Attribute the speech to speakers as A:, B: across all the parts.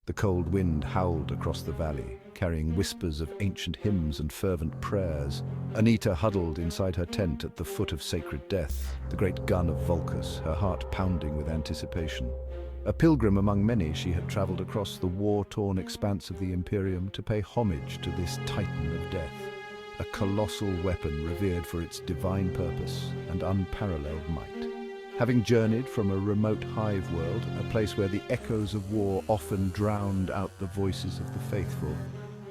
A: The cold wind howled across the valley, carrying whispers of ancient hymns and fervent prayers. Anita huddled inside her tent at the foot of sacred death, the great gun of Vulcus, her heart pounding with anticipation. A pilgrim among many, she had traveled across the war-torn expanse of the Imperium to pay homage to this titan of death, a colossal weapon revered for its divine purpose and unparalleled might. Having journeyed from a remote hive world, a place where the echoes of war often drowned out the voices of the faithful,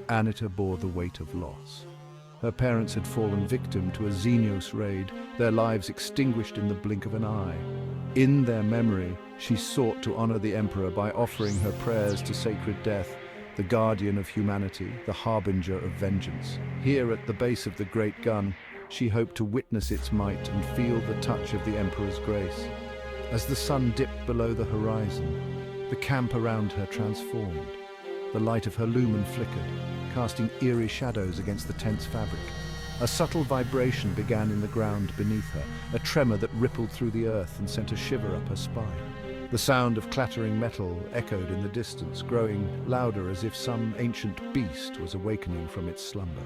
A: Anita bore the weight of loss. Her parents had fallen victim to a Xenios raid, their lives extinguished in the blink of an eye. In their memory, she sought to honor the Emperor by offering her prayers to sacred death, the guardian of humanity, the harbinger of vengeance. Here at the base of the great gun, she hoped to witness its might and feel the touch of the Emperor's grace. As the sun dipped below the horizon, the camp around her transformed. The light of her lumen flickered, casting eerie shadows against the tense fabric. A subtle vibration began in the ground beneath her, a tremor that rippled through the earth and sent a shiver up her spine. The sound of clattering metal echoed in the distance, growing louder as if some ancient beast was awakening from its slumber.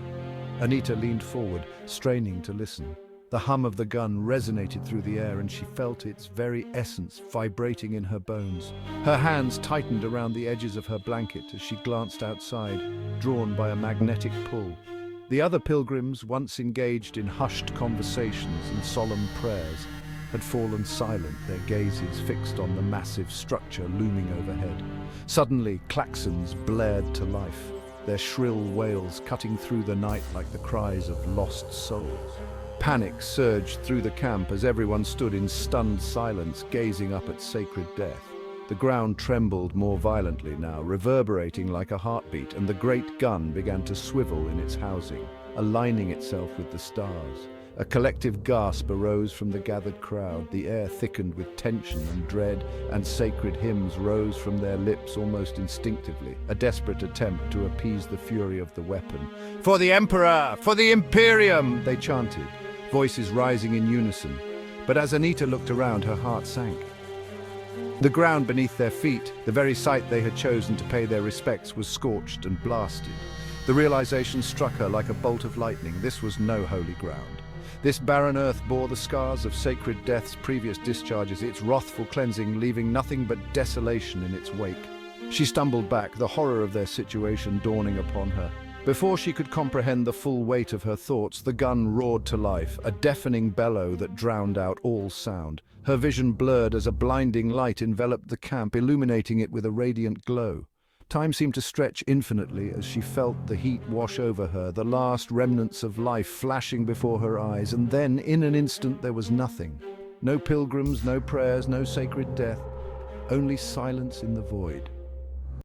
A: Anita leaned forward, straining to listen. The hum of the gun resonated through the air, and she felt its very essence vibrating in her bones. Her hands tightened around the edges of her blanket as she glanced outside, drawn by a magnetic pull. The other pilgrims, once engaged in hushed conversations and solemn prayers, had fallen silent, their gazes fixed on the massive structure looming overhead. Suddenly, klaxons blared to life, their shrill wails cutting through the night like the cries of lost souls. Panic surged through the camp as everyone stood in stunned silence, gazing up at sacred death. The ground trembled more violently now, reverberating like a heartbeat, and the great gun began to swivel in its housing, aligning itself with the stars. A collective gasp arose from the gathered crowd. The air thickened with tension and dread, and sacred hymns rose from their lips almost instinctively, a desperate attempt to appease the fury of the weapon. "For the Emperor! For the Imperium!" they chanted, voices rising in unison. But as Anita looked around, her heart sank. The ground beneath their feet, the very site they had chosen to pay their respects, was scorched and blasted. The realization struck her like a bolt of lightning. This was no holy ground. This barren earth bore the scars of sacred death's previous discharges, its wrathful cleansing leaving nothing but desolation in its wake. She stumbled back, the horror of their situation dawning upon her. Before she could comprehend the full weight of her thoughts, the gun roared to life, a deafening bellow that drowned out all sound. Her vision blurred as a blinding light enveloped the camp, illuminating it with a radiant glow. Time seemed to stretch infinitely as she felt the heat wash over her, the last remnants of life flashing before her eyes, and then, in an instant, there was nothing. No pilgrims, no prayers, no sacred death, only silence in the void.